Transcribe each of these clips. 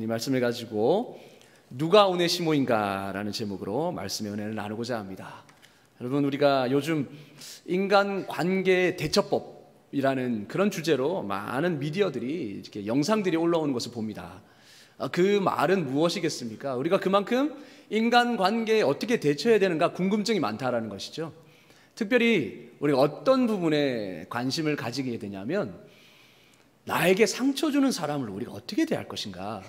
이 말씀을 가지고 누가 오네시모인가라는 제목으로 말씀의 은혜를 나누고자 합니다. 여러분, 우리가 요즘 인간관계 대처법이라는 그런 주제로 많은 미디어들이 이렇게 영상들이 올라오는 것을 봅니다. 그 말은 무엇이겠습니까? 우리가 그만큼 인간관계에 어떻게 대처해야 되는가 궁금증이 많다라는 것이죠. 특별히 우리가 어떤 부분에 관심을 가지게 되냐면 나에게 상처 주는 사람을 우리가 어떻게 대할 것인가.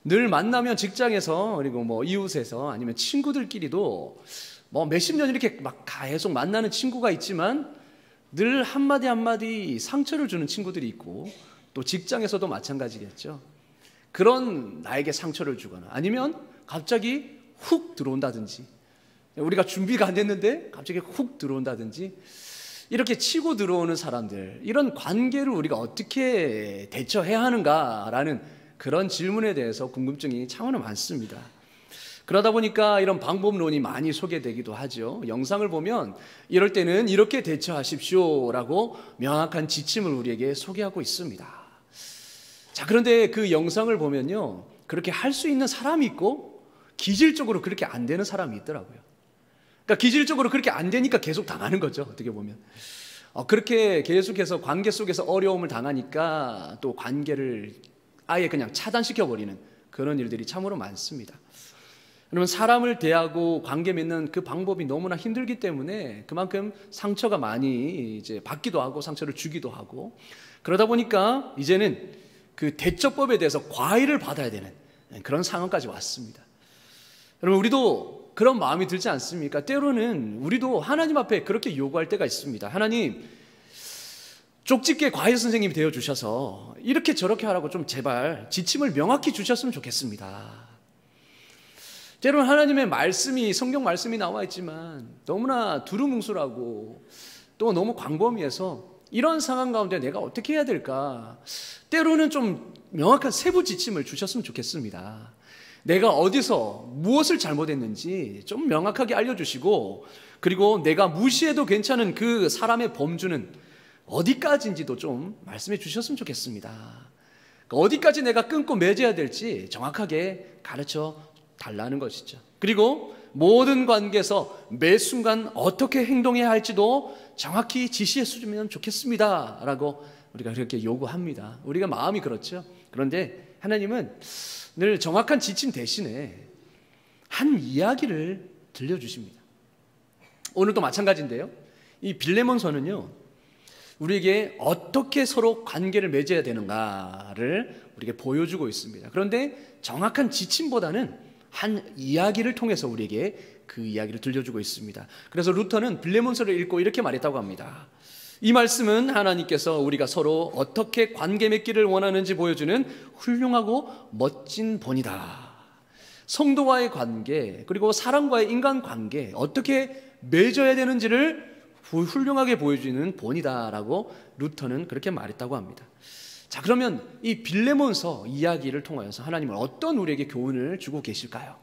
늘 만나면 직장에서 그리고 이웃에서 아니면 친구들끼리도 몇십 년 이렇게 막 계속 만나는 친구가 있지만 늘 한마디 한마디 상처를 주는 친구들이 있고 또 직장에서도 마찬가지겠죠. 그런 나에게 상처를 주거나 아니면 갑자기 훅 들어온다든지 우리가 준비가 안 됐는데 갑자기 훅 들어온다든지 이렇게 치고 들어오는 사람들, 이런 관계를 우리가 어떻게 대처해야 하는가라는 그런 질문에 대해서 궁금증이 참으로 많습니다. 그러다 보니까 이런 방법론이 많이 소개되기도 하죠. 영상을 보면 이럴 때는 이렇게 대처하십시오라고 명확한 지침을 우리에게 소개하고 있습니다. 자, 그런데 그 영상을 보면요, 그렇게 할 수 있는 사람이 있고 기질적으로 그렇게 안 되는 사람이 있더라고요. 그러니까 기질적으로 그렇게 안 되니까 계속 당하는 거죠, 어떻게 보면. 그렇게 계속해서 관계 속에서 어려움을 당하니까 또 관계를 아예 그냥 차단시켜버리는 그런 일들이 참으로 많습니다. 여러분, 사람을 대하고 관계 맺는 그 방법이 너무나 힘들기 때문에 그만큼 상처가 많이 이제 받기도 하고 상처를 주기도 하고, 그러다 보니까 이제는 그 대처법에 대해서 과외를 받아야 되는 그런 상황까지 왔습니다. 여러분, 우리도 그런 마음이 들지 않습니까? 때로는 우리도 하나님 앞에 그렇게 요구할 때가 있습니다. 하나님, 쪽집게 과외 선생님이 되어주셔서 이렇게 저렇게 하라고 좀 제발 지침을 명확히 주셨으면 좋겠습니다. 때로는 하나님의 말씀이, 성경 말씀이 나와 있지만 너무나 두루뭉술하고 또 너무 광범위해서 이런 상황 가운데 내가 어떻게 해야 될까? 때로는 좀 명확한 세부 지침을 주셨으면 좋겠습니다. 내가 어디서 무엇을 잘못했는지 좀 명확하게 알려주시고, 그리고 내가 무시해도 괜찮은 그 사람의 범주는 어디까지인지도 좀 말씀해 주셨으면 좋겠습니다. 어디까지 내가 끊고 맺어야 될지 정확하게 가르쳐 달라는 것이죠. 그리고 모든 관계에서 매 순간 어떻게 행동해야 할지도 정확히 지시해 주면 좋겠습니다 라고 우리가 그렇게 요구합니다. 우리가 마음이 그렇죠. 그런데 하나님은 늘 정확한 지침 대신에 한 이야기를 들려주십니다. 오늘도 마찬가지인데요, 이 빌레몬서는요, 우리에게 어떻게 서로 관계를 맺어야 되는가를 우리에게 보여주고 있습니다. 그런데 정확한 지침보다는 한 이야기를 통해서 우리에게 그 이야기를 들려주고 있습니다. 그래서 루터는 빌레몬서를 읽고 이렇게 말했다고 합니다. 이 말씀은 하나님께서 우리가 서로 어떻게 관계 맺기를 원하는지 보여주는 훌륭하고 멋진 본이다. 성도와의 관계, 그리고 사람과의 인간관계 어떻게 맺어야 되는지를 훌륭하게 보여주는 본이다라고 루터는 그렇게 말했다고 합니다. 자, 그러면 이 빌레몬서 이야기를 통하여서 하나님은 어떤 우리에게 교훈을 주고 계실까요?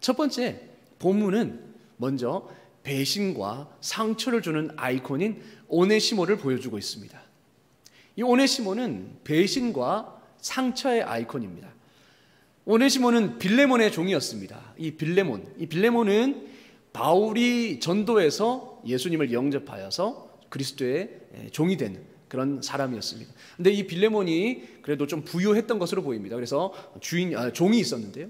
첫 번째, 본문은 먼저 배신과 상처를 주는 아이콘인 오네시모를 보여주고 있습니다. 이 오네시모는 배신과 상처의 아이콘입니다. 오네시모는 빌레몬의 종이었습니다. 이 빌레몬은 바울이 전도에서 예수님을 영접하여서 그리스도의 종이 된 그런 사람이었습니다. 근데 이 빌레몬이 그래도 좀 부유했던 것으로 보입니다. 그래서 종이 있었는데요,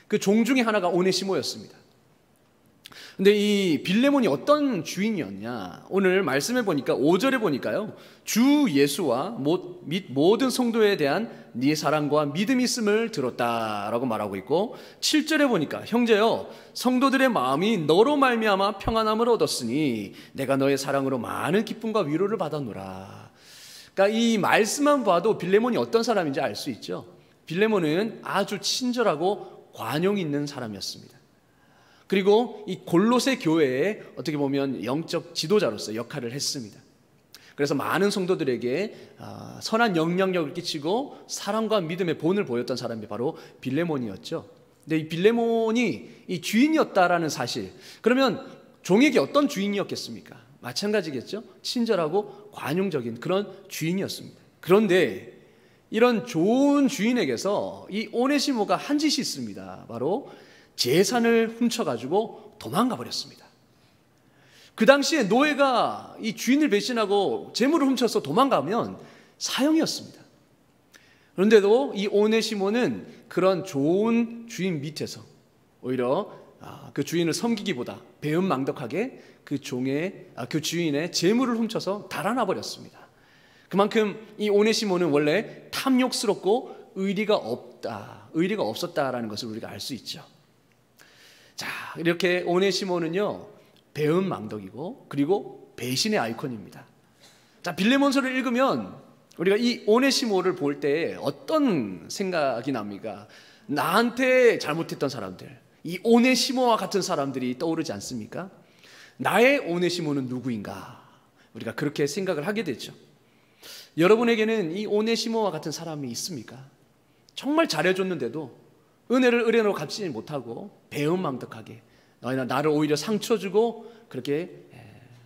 그 종 중에 하나가 오네시모였습니다. 근데 이 빌레몬이 어떤 주인이었냐? 오늘 말씀해 보니까 5절에 보니까요, 주 예수와 및 모든 성도에 대한 네 사랑과 믿음이 있음을 들었다라고 말하고 있고, 7절에 보니까 형제여, 성도들의 마음이 너로 말미암아 평안함을 얻었으니 내가 너의 사랑으로 많은 기쁨과 위로를 받았노라. 그러니까 이 말씀만 봐도 빌레몬이 어떤 사람인지 알 수 있죠. 빌레몬은 아주 친절하고 관용 있는 사람이었습니다. 그리고 이 골로새 교회에 어떻게 보면 영적 지도자로서 역할을 했습니다. 그래서 많은 성도들에게 선한 영향력을 끼치고 사랑과 믿음의 본을 보였던 사람이 바로 빌레몬이었죠. 근데 이 빌레몬이 이 주인이었다라는 사실, 그러면 종에게 어떤 주인이었겠습니까? 마찬가지겠죠. 친절하고 관용적인 그런 주인이었습니다. 그런데 이런 좋은 주인에게서 이 오네시모가 한 짓이 있습니다. 바로 재산을 훔쳐가지고 도망가 버렸습니다. 그 당시에 노예가 이 주인을 배신하고 재물을 훔쳐서 도망가면 사형이었습니다. 그런데도 이 오네시모는 그런 좋은 주인 밑에서 오히려 그 주인을 섬기기보다 배은망덕하게 그 주인의 재물을 훔쳐서 달아나 버렸습니다. 그만큼 이 오네시모는 원래 탐욕스럽고 의리가 없었다라는 것을 우리가 알 수 있죠. 자, 이렇게 오네시모는요, 배은망덕이고 그리고 배신의 아이콘입니다. 자, 빌레몬서를 읽으면 우리가 이 오네시모를 볼 때 어떤 생각이 납니까? 나한테 잘못했던 사람들, 이 오네시모와 같은 사람들이 떠오르지 않습니까? 나의 오네시모는 누구인가? 우리가 그렇게 생각을 하게 되죠. 여러분에게는 이 오네시모와 같은 사람이 있습니까? 정말 잘해줬는데도 은혜를 은혜로 갚지 못하고 배은망덕하게 나를 오히려 상처 주고 그렇게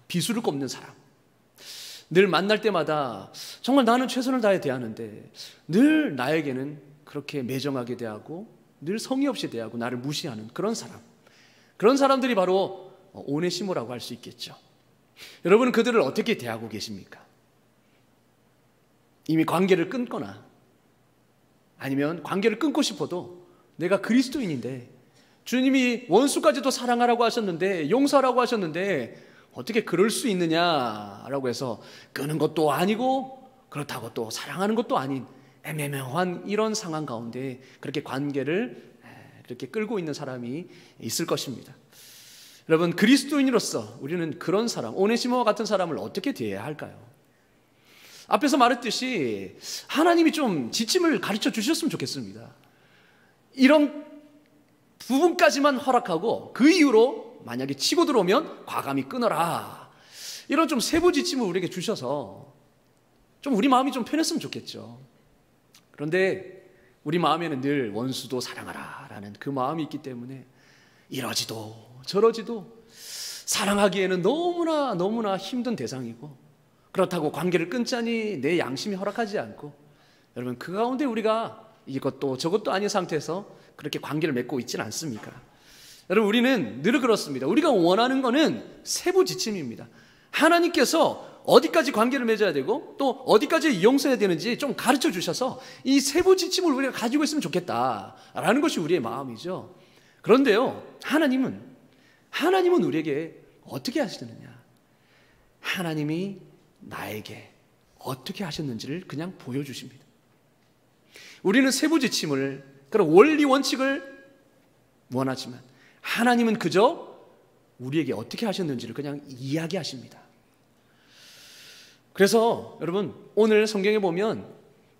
비수를 꼽는 사람. 늘 만날 때마다 정말 나는 최선을 다해 대하는데 늘 나에게는 그렇게 매정하게 대하고 늘 성의 없이 대하고 나를 무시하는 그런 사람. 그런 사람들이 바로 오네시모라고 할 수 있겠죠. 여러분은 그들을 어떻게 대하고 계십니까? 이미 관계를 끊거나 아니면 관계를 끊고 싶어도 내가 그리스도인인데 주님이 원수까지도 사랑하라고 하셨는데 용서하라고 하셨는데 어떻게 그럴 수 있느냐라고 해서 끄는 것도 아니고 그렇다고 또 사랑하는 것도 아닌 애매모호한 이런 상황 가운데 그렇게 관계를 그렇게 끌고 있는 사람이 있을 것입니다. 여러분, 그리스도인으로서 우리는 그런 사람, 오네시모와 같은 사람을 어떻게 대해야 할까요? 앞에서 말했듯이 하나님이 좀 지침을 가르쳐 주셨으면 좋겠습니다. 이런 부분까지만 허락하고 그 이후로 만약에 치고 들어오면 과감히 끊어라. 이런 좀 세부 지침을 우리에게 주셔서 좀 우리 마음이 좀 편했으면 좋겠죠. 그런데 우리 마음에는 늘 원수도 사랑하라 라는 그 마음이 있기 때문에 이러지도 저러지도 사랑하기에는 너무나 힘든 대상이고 그렇다고 관계를 끊자니 내 양심이 허락하지 않고 여러분 그 가운데 우리가 이것도 저것도 아닌 상태에서 그렇게 관계를 맺고 있지는 않습니까? 여러분 우리는 늘 그렇습니다. 우리가 원하는 거는 세부 지침입니다. 하나님께서 어디까지 관계를 맺어야 되고 또 어디까지 용서해야 되는지 좀 가르쳐 주셔서 이 세부 지침을 우리가 가지고 있으면 좋겠다라는 것이 우리의 마음이죠. 그런데요, 하나님은 우리에게 어떻게 하시느냐? 하나님이 나에게 어떻게 하셨는지를 그냥 보여주십니다. 우리는 세부 지침을, 그런 원리 원칙을 원하지만 하나님은 그저 우리에게 어떻게 하셨는지를 그냥 이야기하십니다. 그래서 여러분 오늘 성경에 보면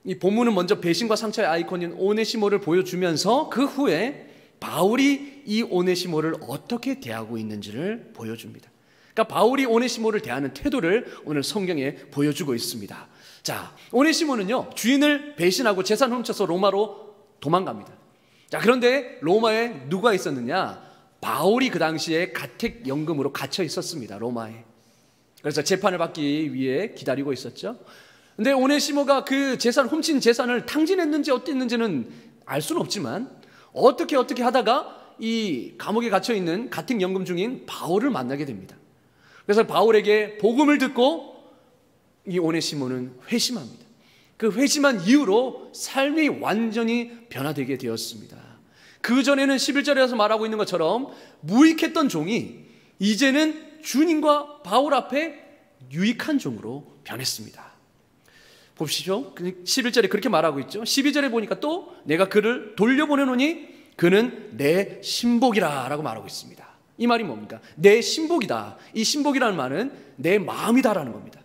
이 본문은 먼저 배신과 상처의 아이콘인 오네시모를 보여주면서 그 후에 바울이 이 오네시모를 어떻게 대하고 있는지를 보여줍니다. 그러니까 바울이 오네시모를 대하는 태도를 오늘 성경에 보여주고 있습니다. 자, 오네시모는요 주인을 배신하고 재산 훔쳐서 로마로 도망갑니다. 자, 그런데 로마에 누가 있었느냐? 바울이 그 당시에 가택연금으로 갇혀 있었습니다. 로마에. 그래서 재판을 받기 위해 기다리고 있었죠. 근데 오네시모가 그 훔친 재산을 탕진했는지 어땠는지는 알 수는 없지만 어떻게 하다가 이 감옥에 갇혀 있는 가택연금 중인 바울을 만나게 됩니다. 그래서 바울에게 복음을 듣고 이 오네시모는 회심합니다. 그 회심한 이후로 삶이 완전히 변화되게 되었습니다. 그 전에는 11절에서 말하고 있는 것처럼 무익했던 종이 이제는 주님과 바울 앞에 유익한 종으로 변했습니다. 보십시오. 11절에 그렇게 말하고 있죠. 12절에 보니까 또 내가 그를 돌려보내노니 그는 내 신복이라 라고 말하고 있습니다. 이 말이 뭡니까? 내 신복이다. 이 신복이라는 말은 내 마음이다 라는 겁니다.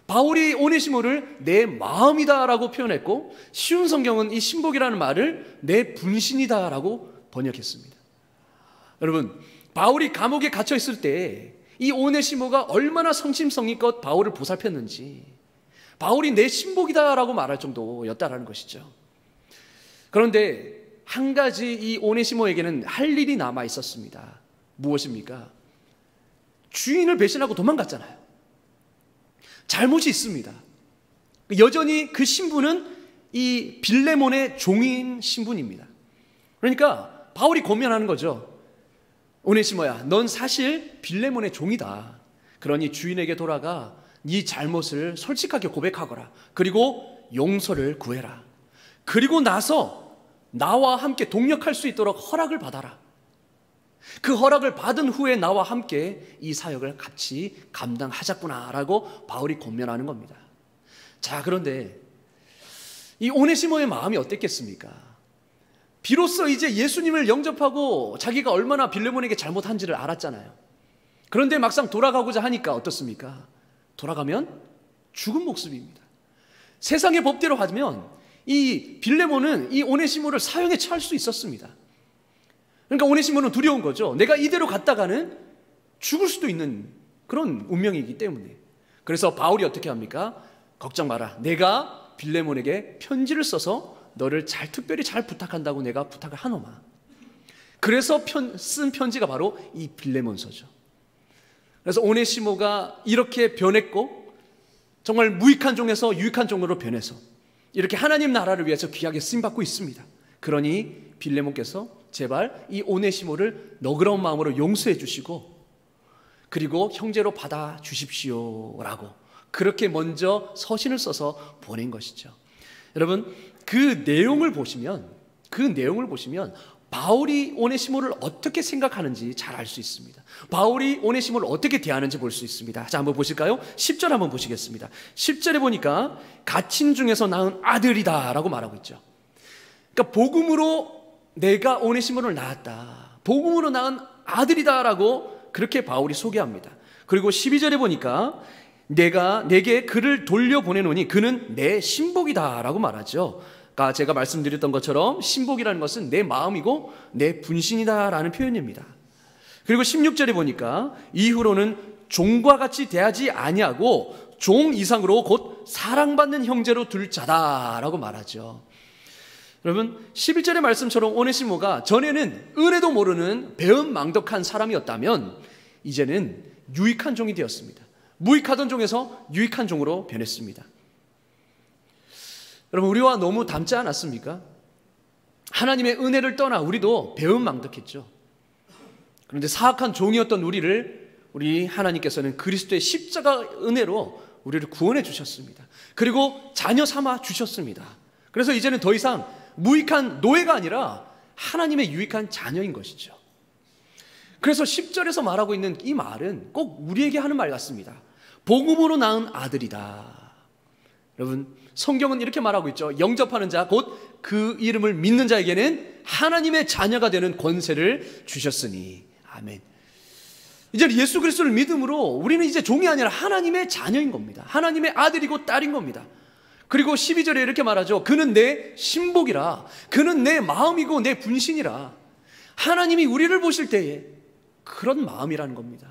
바울이 오네시모를 내 마음이다 라고 표현했고 쉬운 성경은 이 신복이라는 말을 내 분신이다 라고 번역했습니다. 여러분, 바울이 감옥에 갇혀 있을 때 이 오네시모가 얼마나 성심성의껏 바울을 보살폈는지, 바울이 내 신복이다 라고 말할 정도였다라는 것이죠. 그런데 한 가지 이 오네시모에게는 할 일이 남아 있었습니다. 무엇입니까? 주인을 배신하고 도망갔잖아요. 잘못이 있습니다. 여전히 그 신분은 이 빌레몬의 종인 신분입니다. 그러니까 바울이 권면하는 거죠. 오네시모야, 넌 사실 빌레몬의 종이다. 그러니 주인에게 돌아가 네 잘못을 솔직하게 고백하거라. 그리고 용서를 구해라. 그리고 나서 나와 함께 동역할 수 있도록 허락을 받아라. 그 허락을 받은 후에 나와 함께 이 사역을 같이 감당하자꾸나라고 바울이 권면하는 겁니다. 자, 그런데 이 오네시모의 마음이 어땠겠습니까? 비로소 이제 예수님을 영접하고 자기가 얼마나 빌레몬에게 잘못한지를 알았잖아요. 그런데 막상 돌아가고자 하니까 어떻습니까? 돌아가면 죽은 목숨입니다. 세상의 법대로 하면 이 빌레몬은 이 오네시모를 사형에 처할 수 있었습니다. 그러니까 오네시모는 두려운 거죠. 내가 이대로 갔다가는 죽을 수도 있는 그런 운명이기 때문에. 그래서 바울이 어떻게 합니까? 걱정 마라. 내가 빌레몬에게 편지를 써서 너를 특별히 잘 부탁한다고 내가 부탁을 하노마. 그래서 쓴 편지가 바로 이 빌레몬서죠. 그래서 오네시모가 이렇게 변했고 정말 무익한 종에서 유익한 종으로 변해서 이렇게 하나님 나라를 위해서 귀하게 쓰임받고 있습니다. 그러니 빌레몬께서 제발 이 오네시모를 너그러운 마음으로 용서해 주시고 그리고 형제로 받아 주십시오라고 그렇게 먼저 서신을 써서 보낸 것이죠. 여러분, 그 내용을 보시면 바울이 오네시모를 어떻게 생각하는지 잘 알 수 있습니다. 바울이 오네시모를 어떻게 대하는지 볼 수 있습니다. 자, 한번 보실까요? 10절 한번 보시겠습니다. 10절에 보니까 갇힌 중에서 낳은 아들이다 라고 말하고 있죠. 그러니까 복음으로 내가 오네시모를 낳았다, 복음으로 낳은 아들이다 라고 그렇게 바울이 소개합니다. 그리고 12절에 보니까 내가 내게 그를 돌려보내노니 그는 내 신복이다 라고 말하죠. 그러니까 제가 말씀드렸던 것처럼 신복이라는 것은 내 마음이고 내 분신이다 라는 표현입니다. 그리고 16절에 보니까 이후로는 종과 같이 대하지 아니하고 종 이상으로 곧 사랑받는 형제로 둘 자다 라고 말하죠. 여러분, 11절의 말씀처럼 오네시모가 전에는 은혜도 모르는 배은망덕한 사람이었다면 이제는 유익한 종이 되었습니다. 무익하던 종에서 유익한 종으로 변했습니다. 여러분, 우리와 너무 닮지 않았습니까? 하나님의 은혜를 떠나 우리도 배은망덕했죠. 그런데 사악한 종이었던 우리 하나님께서는 그리스도의 십자가 은혜로 우리를 구원해 주셨습니다. 그리고 자녀 삼아 주셨습니다. 그래서 이제는 더 이상 무익한 노예가 아니라 하나님의 유익한 자녀인 것이죠. 그래서 10절에서 말하고 있는 이 말은 꼭 우리에게 하는 말 같습니다. 복음으로 낳은 아들이다. 여러분, 성경은 이렇게 말하고 있죠. 영접하는 자, 곧 그 이름을 믿는 자에게는 하나님의 자녀가 되는 권세를 주셨으니. 아멘. 이제 예수 그리스도를 믿음으로 우리는 이제 종이 아니라 하나님의 자녀인 겁니다. 하나님의 아들이고 딸인 겁니다. 그리고 12절에 이렇게 말하죠. 그는 내 신복이라. 그는 내 마음이고 내 분신이라. 하나님이 우리를 보실 때에 그런 마음이라는 겁니다.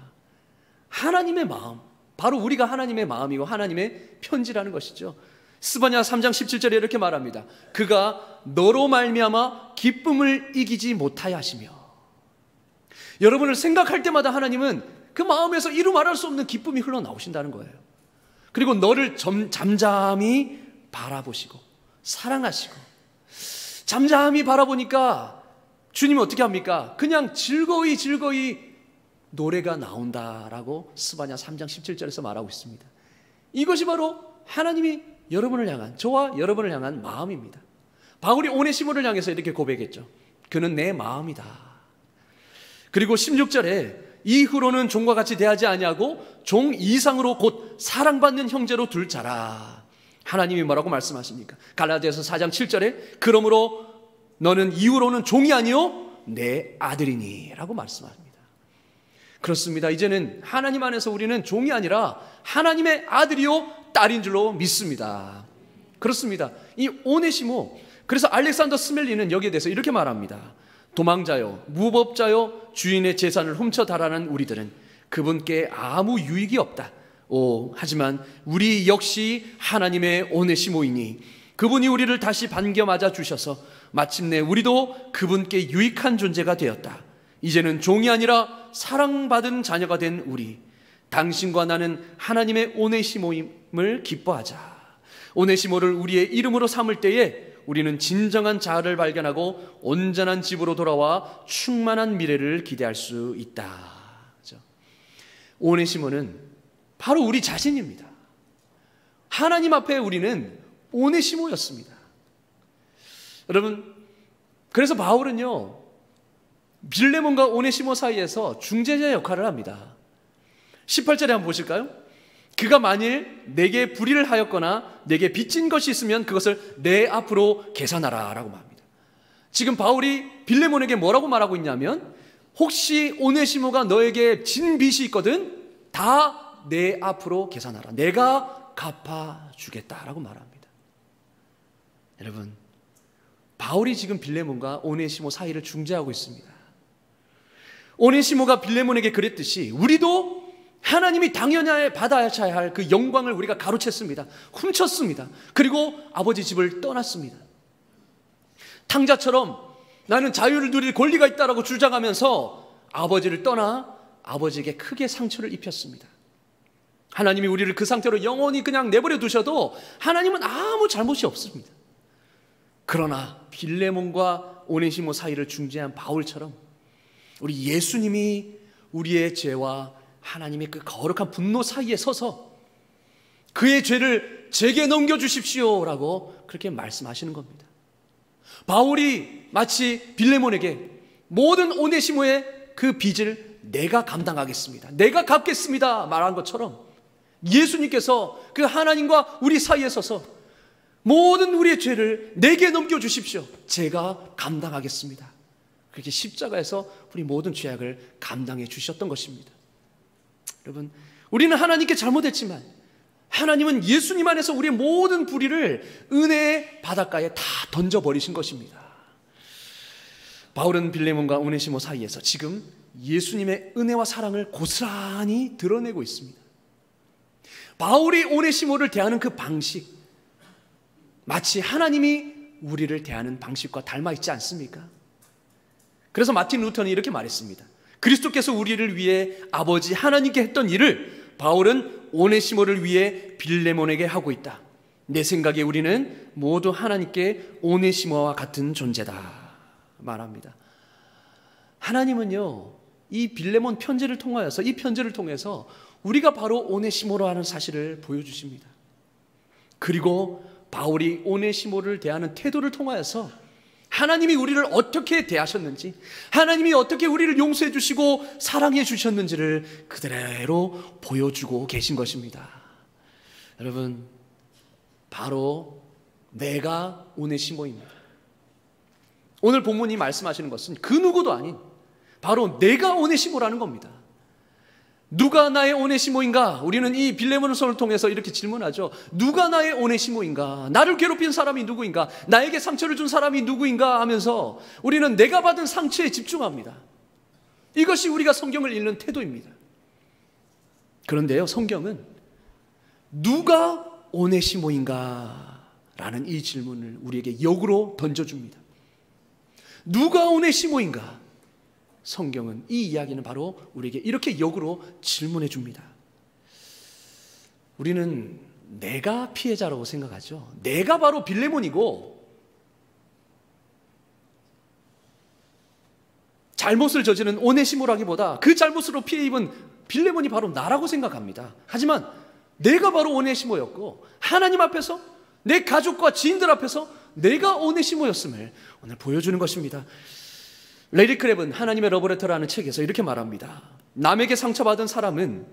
하나님의 마음, 바로 우리가 하나님의 마음이고 하나님의 편지라는 것이죠. 스바냐 3장 17절에 이렇게 말합니다. 그가 너로 말미암아 기쁨을 이기지 못하여 하시며. 여러분을 생각할 때마다 하나님은 그 마음에서 이루 말할 수 없는 기쁨이 흘러나오신다는 거예요. 그리고 너를 잠잠히 바라보시고 사랑하시고. 잠잠히 바라보니까 주님은 어떻게 합니까? 그냥 즐거이 노래가 나온다라고 스바냐 3장 17절에서 말하고 있습니다. 이것이 바로 하나님이 여러분을 향한, 저와 여러분을 향한 마음입니다. 바울이 오네시모를 향해서 이렇게 고백했죠. 그는 내 마음이다. 그리고 16절에 이후로는 종과 같이 대하지 아니하고 종 이상으로 곧 사랑받는 형제로 둘 자라. 하나님이 뭐라고 말씀하십니까? 갈라디아서 4장 7절에 그러므로 너는 이후로는 종이 아니요 내 아들이니 라고 말씀합니다. 그렇습니다. 이제는 하나님 안에서 우리는 종이 아니라 하나님의 아들이요 딸인 줄로 믿습니다. 그렇습니다. 이 오네시모, 그래서 알렉산더 스멜리는 여기에 대해서 이렇게 말합니다. 도망자요, 무법자요, 주인의 재산을 훔쳐 달아난 우리들은 그분께 아무 유익이 없다. 하지만 우리 역시 하나님의 오네시모이니 그분이 우리를 다시 반겨 맞아 주셔서 마침내 우리도 그분께 유익한 존재가 되었다. 이제는 종이 아니라 사랑받은 자녀가 된 우리, 당신과 나는 하나님의 오네시모임을 기뻐하자. 오네시모를 우리의 이름으로 삼을 때에 우리는 진정한 자아를 발견하고 온전한 집으로 돌아와 충만한 미래를 기대할 수 있다. 그렇죠? 오네시모는 바로 우리 자신입니다. 하나님 앞에 우리는 오네시모였습니다. 여러분, 그래서 바울은요, 빌레몬과 오네시모 사이에서 중재자 역할을 합니다. 18절에 한번 보실까요? 그가 만일 내게 불의를 하였거나 내게 빚진 것이 있으면 그것을 내 앞으로 계산하라 라고 말합니다. 지금 바울이 빌레몬에게 뭐라고 말하고 있냐면, 혹시 오네시모가 너에게 진 빚이 있거든 다 내 앞으로 계산하라, 내가 갚아주겠다라고 말합니다. 여러분, 바울이 지금 빌레몬과 오네시모 사이를 중재하고 있습니다. 오네시모가 빌레몬에게 그랬듯이 우리도 하나님이 당연히 받아야 할 그 영광을 우리가 가로챘습니다. 훔쳤습니다. 그리고 아버지 집을 떠났습니다. 탕자처럼 나는 자유를 누릴 권리가 있다라고 주장하면서 아버지를 떠나 아버지에게 크게 상처를 입혔습니다. 하나님이 우리를 그 상태로 영원히 그냥 내버려 두셔도 하나님은 아무 잘못이 없습니다. 그러나 빌레몬과 오네시모 사이를 중재한 바울처럼 우리 예수님이 우리의 죄와 하나님의 그 거룩한 분노 사이에 서서 그의 죄를 제게 넘겨주십시오라고 그렇게 말씀하시는 겁니다. 바울이 마치 빌레몬에게 모든 오네시모의 그 빚을 내가 감당하겠습니다, 내가 갚겠습니다 말한 것처럼 예수님께서 그 하나님과 우리 사이에 서서 모든 우리의 죄를 내게 넘겨주십시오, 제가 감당하겠습니다, 그렇게 십자가에서 우리 모든 죄악을 감당해 주셨던 것입니다. 여러분, 우리는 하나님께 잘못했지만 하나님은 예수님 안에서 우리의 모든 불의를 은혜의 바닷가에 다 던져버리신 것입니다. 바울은 빌레몬과 오네시모 사이에서 지금 예수님의 은혜와 사랑을 고스란히 드러내고 있습니다. 바울이 오네시모를 대하는 그 방식, 마치 하나님이 우리를 대하는 방식과 닮아 있지 않습니까? 그래서 마틴 루터는 이렇게 말했습니다. 그리스도께서 우리를 위해 아버지 하나님께 했던 일을 바울은 오네시모를 위해 빌레몬에게 하고 있다. 내 생각에 우리는 모두 하나님께 오네시모와 같은 존재다 말합니다. 하나님은요, 이 빌레몬 편지를 통하여서, 이 편지를 통해서 우리가 바로 오네시모로 하는 사실을 보여주십니다. 그리고 바울이 오네시모를 대하는 태도를 통하여서 하나님이 우리를 어떻게 대하셨는지, 하나님이 어떻게 우리를 용서해 주시고 사랑해 주셨는지를 그대로 보여주고 계신 것입니다. 여러분, 바로 내가 오네시모입니다. 오늘 본문이 말씀하시는 것은 그 누구도 아닌 바로 내가 오네시모라는 겁니다. 누가 나의 오네시모인가? 우리는 이 빌레몬서를 통해서 이렇게 질문하죠. 누가 나의 오네시모인가? 나를 괴롭힌 사람이 누구인가? 나에게 상처를 준 사람이 누구인가? 하면서 우리는 내가 받은 상처에 집중합니다. 이것이 우리가 성경을 읽는 태도입니다. 그런데요, 성경은 누가 오네시모인가? 라는 이 질문을 우리에게 역으로 던져줍니다. 누가 오네시모인가? 성경은 이 이야기는 바로 우리에게 이렇게 역으로 질문해 줍니다. 우리는 내가 피해자라고 생각하죠. 내가 바로 빌레몬이고 잘못을 저지른 오네시모라기보다 그 잘못으로 피해 입은 빌레몬이 바로 나라고 생각합니다. 하지만 내가 바로 오네시모였고 하나님 앞에서, 내 가족과 지인들 앞에서 내가 오네시모였음을 오늘 보여주는 것입니다. 레리 크랩은 하나님의 러브레터라는 책에서 이렇게 말합니다. 남에게 상처받은 사람은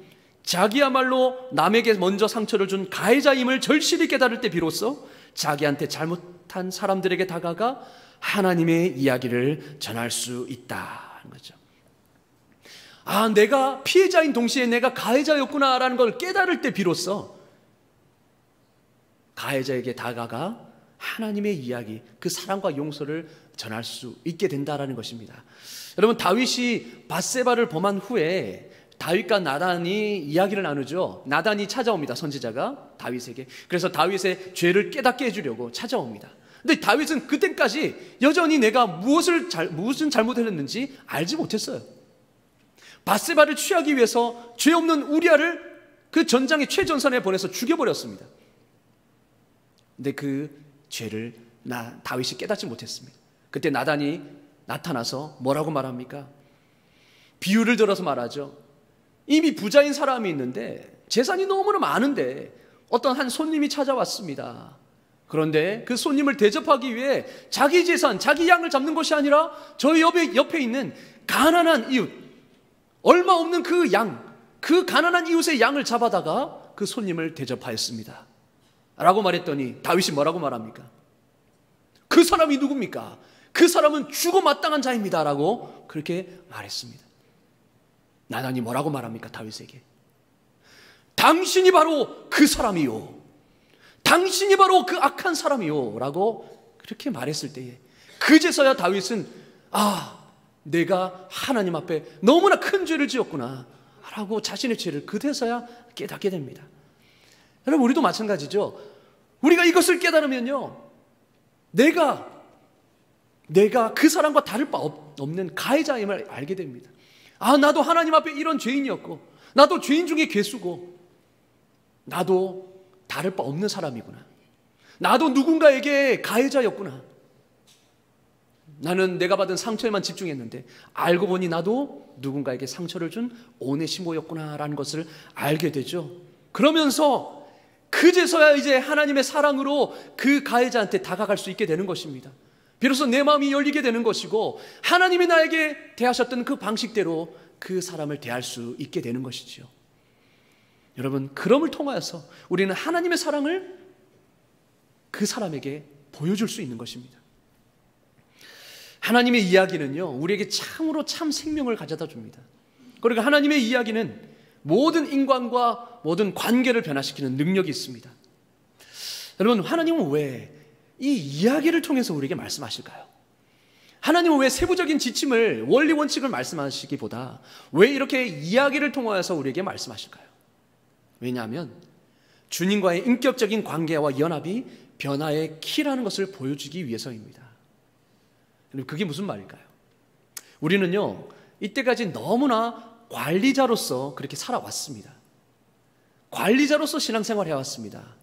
자기야말로 남에게 먼저 상처를 준 가해자임을 절실히 깨달을 때 비로소 자기한테 잘못한 사람들에게 다가가 하나님의 이야기를 전할 수 있다는 거죠. 아, 내가 피해자인 동시에 내가 가해자였구나라는 걸 깨달을 때 비로소 가해자에게 다가가 하나님의 이야기, 그 사랑과 용서를 전할 수 있게 된다라는 것입니다. 여러분, 다윗이 밧세바를 범한 후에 다윗과 나단이 이야기를 나누죠. 나단이 찾아옵니다, 선지자가 다윗에게. 그래서 다윗의 죄를 깨닫게 해주려고 찾아옵니다. 근데 다윗은 그때까지 여전히 내가 무슨 잘못을 했는지 알지 못했어요. 밧세바를 취하기 위해서 죄 없는 우리아를 그 전장의 최전선에 보내서 죽여버렸습니다. 근데 그 죄를 다윗이 깨닫지 못했습니다. 그때 나단이 나타나서 뭐라고 말합니까? 비유를 들어서 말하죠. 이미 부자인 사람이 있는데 재산이 너무나 많은데 어떤 한 손님이 찾아왔습니다. 그런데 그 손님을 대접하기 위해 자기 재산, 자기 양을 잡는 것이 아니라 저 옆에 있는 가난한 이웃, 얼마 없는 그 양, 그 가난한 이웃의 양을 잡아다가 그 손님을 대접하였습니다. 라고 말했더니 다윗이 뭐라고 말합니까? 그 사람이 누굽니까? 그 사람은 죽어 마땅한 자입니다. 라고 그렇게 말했습니다. 나단이 뭐라고 말합니까? 다윗에게. 당신이 바로 그 사람이요. 당신이 바로 그 악한 사람이요. 라고 그렇게 말했을 때에 그제서야 다윗은 내가 하나님 앞에 너무나 큰 죄를 지었구나 라고 자신의 죄를 그제서야 깨닫게 됩니다. 여러분, 우리도 마찬가지죠. 우리가 이것을 깨달으면요, 내가 그 사람과 다를 바 없는 가해자임을 알게 됩니다. 나도 하나님 앞에 이런 죄인이었고, 나도 죄인 중에 괴수고, 나도 다를 바 없는 사람이구나. 나도 누군가에게 가해자였구나. 나는 내가 받은 상처에만 집중했는데 알고 보니 나도 누군가에게 상처를 준 오네시모였구나라는 것을 알게 되죠. 그러면서 그제서야 이제 하나님의 사랑으로 그 가해자한테 다가갈 수 있게 되는 것입니다. 비로소 내 마음이 열리게 되는 것이고 하나님이 나에게 대하셨던 그 방식대로 그 사람을 대할 수 있게 되는 것이죠. 여러분, 그럼을 통하여서 우리는 하나님의 사랑을 그 사람에게 보여줄 수 있는 것입니다. 하나님의 이야기는요, 우리에게 참으로 참 생명을 가져다 줍니다. 그러니까 하나님의 이야기는 모든 인간과 모든 관계를 변화시키는 능력이 있습니다. 여러분, 하나님은 왜 이 이야기를 통해서 우리에게 말씀하실까요? 하나님은 왜 세부적인 지침을, 원리 원칙을 말씀하시기보다 왜 이렇게 이야기를 통하여서 우리에게 말씀하실까요? 왜냐하면 주님과의 인격적인 관계와 연합이 변화의 키라는 것을 보여주기 위해서입니다. 그게 무슨 말일까요? 우리는요, 이때까지 너무나 관리자로서 그렇게 살아왔습니다. 관리자로서 신앙생활을 해왔습니다.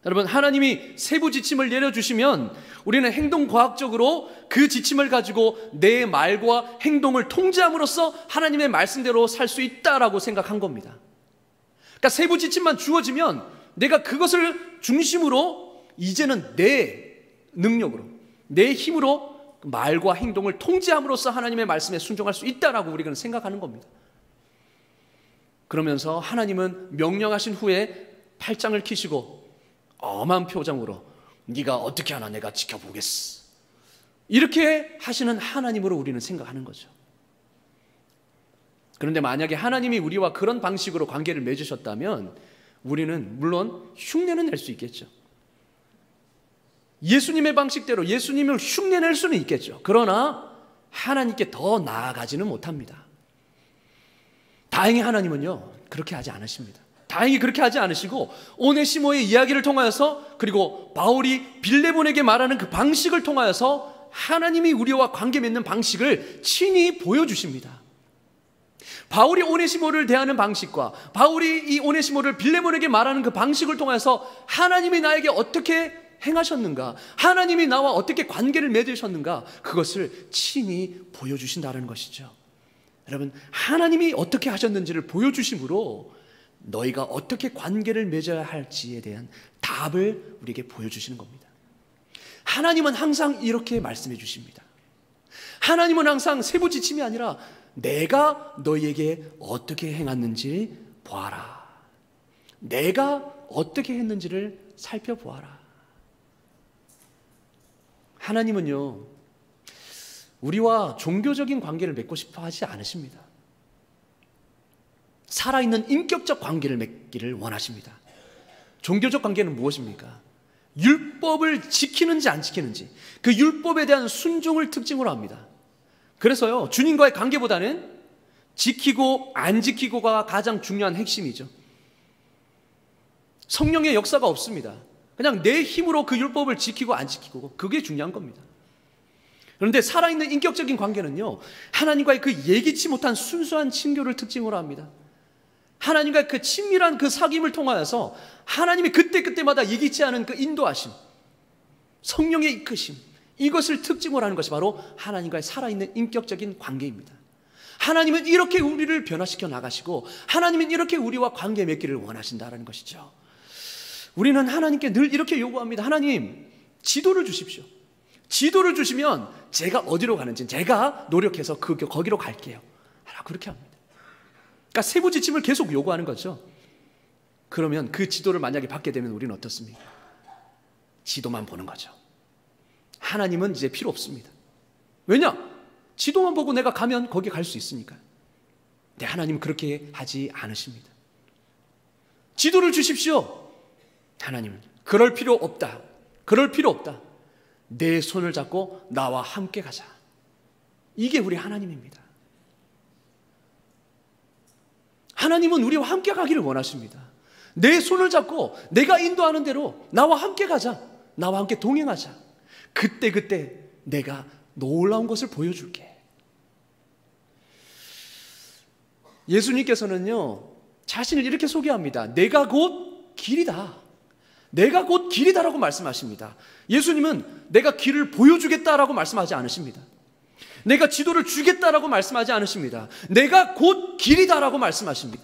여러분, 하나님이 세부 지침을 내려주시면 우리는 행동과학적으로 그 지침을 가지고 내 말과 행동을 통제함으로써 하나님의 말씀대로 살 수 있다라고 생각한 겁니다. 그러니까 세부 지침만 주어지면 내가 그것을 중심으로 이제는 내 능력으로, 내 힘으로 말과 행동을 통제함으로써 하나님의 말씀에 순종할 수 있다라고 우리는 생각하는 겁니다. 그러면서 하나님은 명령하신 후에 팔짱을 키시고 엄한 표정으로 네가 어떻게 하나 내가 지켜보겠어, 이렇게 하시는 하나님으로 우리는 생각하는 거죠. 그런데 만약에 하나님이 우리와 그런 방식으로 관계를 맺으셨다면 우리는 물론 흉내는 낼 수 있겠죠. 예수님의 방식대로 예수님을 흉내낼 수는 있겠죠. 그러나 하나님께 더 나아가지는 못합니다. 다행히 하나님은요, 그렇게 하지 않으십니다. 다행히 그렇게 하지 않으시고 오네시모의 이야기를 통하여서, 그리고 바울이 빌레몬에게 말하는 그 방식을 통하여서 하나님이 우리와 관계 맺는 방식을 친히 보여주십니다. 바울이 오네시모를 대하는 방식과 바울이 이 오네시모를 빌레몬에게 말하는 그 방식을 통해서 하나님이 나에게 어떻게 행하셨는가, 하나님이 나와 어떻게 관계를 맺으셨는가, 그것을 친히 보여주신다는 것이죠. 여러분, 하나님이 어떻게 하셨는지를 보여주심으로 너희가 어떻게 관계를 맺어야 할지에 대한 답을 우리에게 보여주시는 겁니다. 하나님은 항상 이렇게 말씀해 주십니다. 하나님은 항상 세부 지침이 아니라 내가 너희에게 어떻게 행했는지 보아라, 내가 어떻게 했는지를 살펴보아라. 하나님은요, 우리와 종교적인 관계를 맺고 싶어 하지 않으십니다. 살아있는 인격적 관계를 맺기를 원하십니다. 종교적 관계는 무엇입니까? 율법을 지키는지 안 지키는지, 그 율법에 대한 순종을 특징으로 합니다. 그래서요, 주님과의 관계보다는 지키고 안 지키고가 가장 중요한 핵심이죠. 성령의 역사가 없습니다. 그냥 내 힘으로 그 율법을 지키고 안 지키고, 그게 중요한 겁니다. 그런데 살아있는 인격적인 관계는요, 하나님과의 그 예기치 못한 순수한 친교를 특징으로 합니다. 하나님과 그 친밀한 그 사귐을 통하여서 하나님이 그때그때마다 예기치 않은 그 인도하심, 성령의 이끄심, 이것을 특징으로 하는 것이 바로 하나님과의 살아있는 인격적인 관계입니다. 하나님은 이렇게 우리를 변화시켜 나가시고 하나님은 이렇게 우리와 관계 맺기를 원하신다는 것이죠. 우리는 하나님께 늘 이렇게 요구합니다. 하나님, 지도를 주십시오. 지도를 주시면 제가 어디로 가는지 제가 노력해서 거기로 갈게요. 그렇게 합니다. 그러니까 세부 지침을 계속 요구하는 거죠. 그러면 그 지도를 만약에 받게 되면 우리는 어떻습니까? 지도만 보는 거죠. 하나님은 이제 필요 없습니다. 왜냐? 지도만 보고 내가 가면 거기 갈 수 있으니까. 근데 하나님은 그렇게 하지 않으십니다. 지도를 주십시오. 하나님은 그럴 필요 없다. 그럴 필요 없다. 내 손을 잡고 나와 함께 가자. 이게 우리 하나님입니다. 하나님은 우리와 함께 가기를 원하십니다. 내 손을 잡고 내가 인도하는 대로 나와 함께 가자. 나와 함께 동행하자. 그때 내가 놀라운 것을 보여줄게. 예수님께서는요, 자신을 이렇게 소개합니다. 내가 곧 길이다. 내가 곧 길이다라고 말씀하십니다. 예수님은 내가 길을 보여주겠다라고 말씀하지 않으십니다. 내가 지도를 주겠다라고 말씀하지 않으십니다. 내가 곧 길이다라고 말씀하십니다.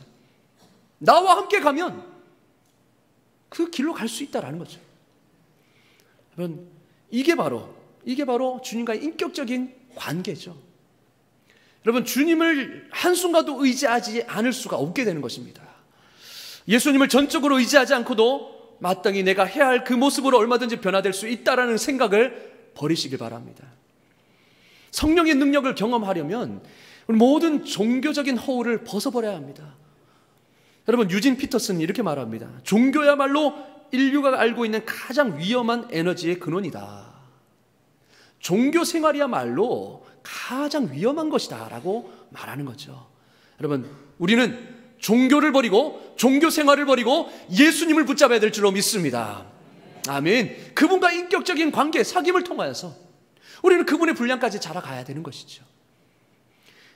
나와 함께 가면 그 길로 갈 수 있다라는 거죠. 여러분, 이게 바로 주님과의 인격적인 관계죠. 여러분, 주님을 한순간도 의지하지 않을 수가 없게 되는 것입니다. 예수님을 전적으로 의지하지 않고도 마땅히 내가 해야 할 그 모습으로 얼마든지 변화될 수 있다라는 생각을 버리시길 바랍니다. 성령의 능력을 경험하려면 모든 종교적인 허울을 벗어버려야 합니다. 여러분, 유진 피터슨이 이렇게 말합니다. 종교야말로 인류가 알고 있는 가장 위험한 에너지의 근원이다. 종교 생활이야말로 가장 위험한 것이다 라고 말하는 거죠. 여러분, 우리는 종교를 버리고 종교 생활을 버리고 예수님을 붙잡아야 될 줄로 믿습니다. 아멘. 그분과 인격적인 관계, 사귐을 통하여서 우리는 그분의 분량까지 자라가야 되는 것이죠.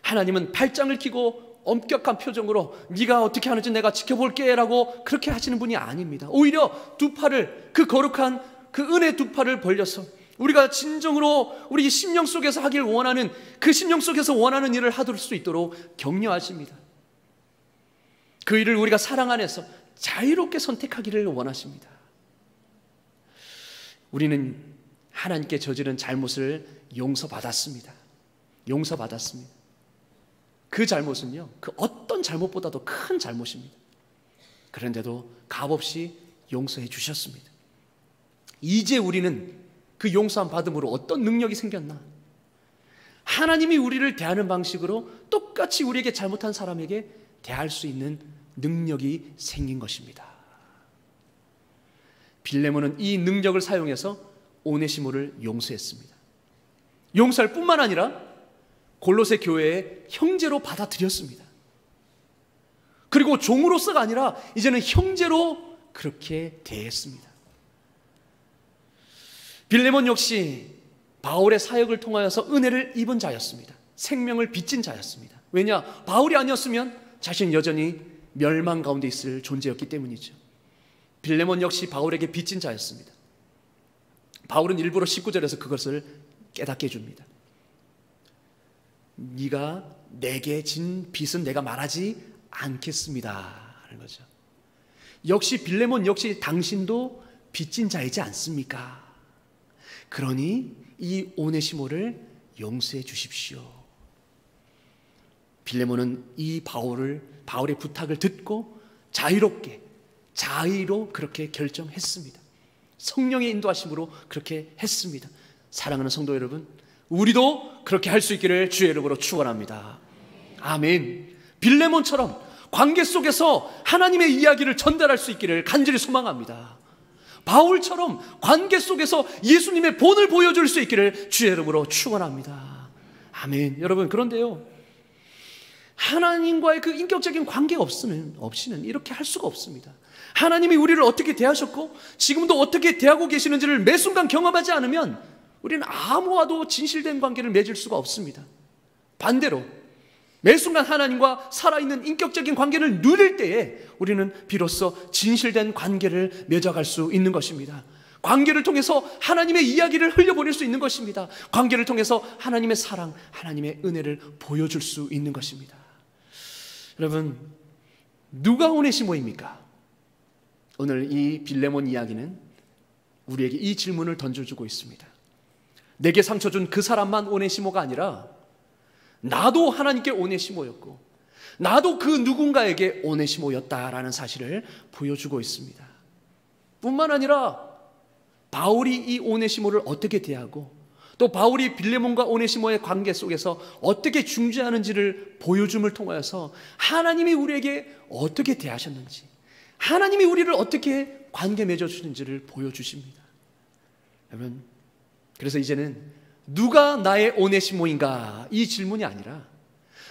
하나님은 팔짱을 끼고 엄격한 표정으로 네가 어떻게 하는지 내가 지켜볼게 라고 그렇게 하시는 분이 아닙니다. 오히려 두 팔을, 그 거룩한 그 은혜 두 팔을 벌려서 우리가 진정으로 우리 심령 속에서 하길 원하는, 그 심령 속에서 원하는 일을 하도록 수 있도록 격려하십니다. 그 일을 우리가 사랑 안에서 자유롭게 선택하기를 원하십니다. 우리는 하나님께 저지른 잘못을 용서받았습니다. 용서받았습니다. 그 잘못은요, 그 어떤 잘못보다도 큰 잘못입니다. 그런데도 값없이 용서해 주셨습니다. 이제 우리는 그 용서함 받음으로 어떤 능력이 생겼나? 하나님이 우리를 대하는 방식으로 똑같이 우리에게 잘못한 사람에게 대할 수 있는 능력이 생긴 것입니다. 빌레몬은 이 능력을 사용해서 오네시모를 용서했습니다. 용서할 뿐만 아니라 골로새 교회의 형제로 받아들였습니다. 그리고 종으로서가 아니라 이제는 형제로 그렇게 대했습니다. 빌레몬 역시 바울의 사역을 통하여서 은혜를 입은 자였습니다. 생명을 빚진 자였습니다. 왜냐? 바울이 아니었으면 자신은 여전히 멸망 가운데 있을 존재였기 때문이죠. 빌레몬 역시 바울에게 빚진 자였습니다. 바울은 일부러 19절에서 그것을 깨닫게 해줍니다. 네가 내게 진 빚은 내가 말하지 않겠습니다 하는 거죠. 역시 빌레몬 역시 당신도 빚진 자이지 않습니까? 그러니 이 오네시모를 용서해 주십시오. 빌레몬은 이 바울의 부탁을 듣고 자유롭게, 자의로 그렇게 결정했습니다. 성령의 인도하심으로 그렇게 했습니다. 사랑하는 성도 여러분, 우리도 그렇게 할 수 있기를 주의 이름으로 축원합니다. 아멘. 빌레몬처럼 관계 속에서 하나님의 이야기를 전달할 수 있기를 간절히 소망합니다. 바울처럼 관계 속에서 예수님의 본을 보여줄 수 있기를 주의 이름으로 축원합니다. 아멘. 여러분, 그런데요, 하나님과의 그 인격적인 관계가 없이는 이렇게 할 수가 없습니다. 하나님이 우리를 어떻게 대하셨고 지금도 어떻게 대하고 계시는지를 매 순간 경험하지 않으면 우리는 아무와도 진실된 관계를 맺을 수가 없습니다. 반대로 매 순간 하나님과 살아있는 인격적인 관계를 누릴 때에 우리는 비로소 진실된 관계를 맺어갈 수 있는 것입니다. 관계를 통해서 하나님의 이야기를 흘려보낼 수 있는 것입니다. 관계를 통해서 하나님의 사랑, 하나님의 은혜를 보여줄 수 있는 것입니다. 여러분, 누가 오네시모입니까? 오늘 이 빌레몬 이야기는 우리에게 이 질문을 던져주고 있습니다. 내게 상처 준 그 사람만 오네시모가 아니라 나도 하나님께 오네시모였고 나도 그 누군가에게 오네시모였다라는 사실을 보여주고 있습니다. 뿐만 아니라 바울이 이 오네시모를 어떻게 대하고 또 바울이 빌레몬과 오네시모의 관계 속에서 어떻게 중재하는지를 보여줌을 통하여서 하나님이 우리에게 어떻게 대하셨는지, 하나님이 우리를 어떻게 관계 맺어주는지를 보여주십니다. 여러분, 그래서 이제는 누가 나의 오네시모인가 이 질문이 아니라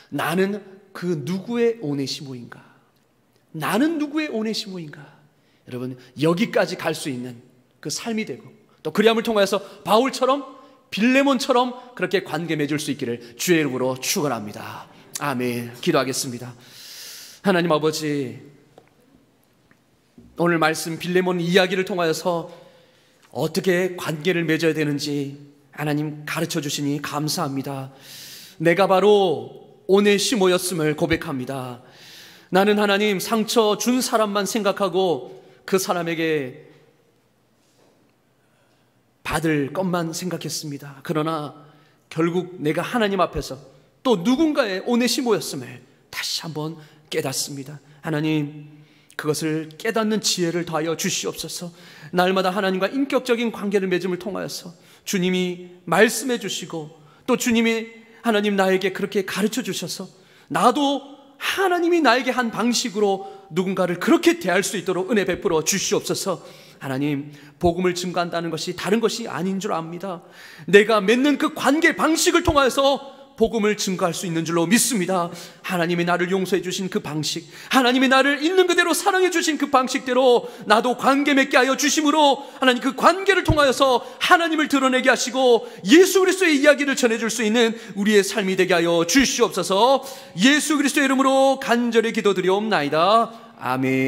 나는 그 누구의 오네시모인가, 나는 누구의 오네시모인가, 여러분 여기까지 갈 수 있는 그 삶이 되고 또 그리함을 통하여서 바울처럼 빌레몬처럼 그렇게 관계 맺을 수 있기를 주의 이름으로 축원합니다. 아멘. 기도하겠습니다. 하나님 아버지, 오늘 말씀 빌레몬 이야기를 통하여서 어떻게 관계를 맺어야 되는지 하나님 가르쳐 주시니 감사합니다. 내가 바로 오네시모였음을 고백합니다. 나는 하나님 상처 준 사람만 생각하고 그 사람에게 받을 것만 생각했습니다. 그러나 결국 내가 하나님 앞에서 또 누군가의 오네시모였음을 다시 한번 깨닫습니다. 하나님, 그것을 깨닫는 지혜를 더하여 주시옵소서. 날마다 하나님과 인격적인 관계를 맺음을 통하여서 주님이 말씀해 주시고 또 주님이 하나님 나에게 그렇게 가르쳐 주셔서 나도 하나님이 나에게 한 방식으로 누군가를 그렇게 대할 수 있도록 은혜 베풀어 주시옵소서. 하나님, 복음을 증거한다는 것이 다른 것이 아닌 줄 압니다. 내가 맺는 그 관계 방식을 통하여서 복음을 증거할 수 있는 줄로 믿습니다. 하나님이 나를 용서해 주신 그 방식, 하나님이 나를 있는 그대로 사랑해 주신 그 방식대로 나도 관계 맺게 하여 주심으로 하나님 그 관계를 통하여서 하나님을 드러내게 하시고 예수 그리스도의 이야기를 전해줄 수 있는 우리의 삶이 되게 하여 주시옵소서. 예수 그리스도의 이름으로 간절히 기도드리옵나이다. 아멘.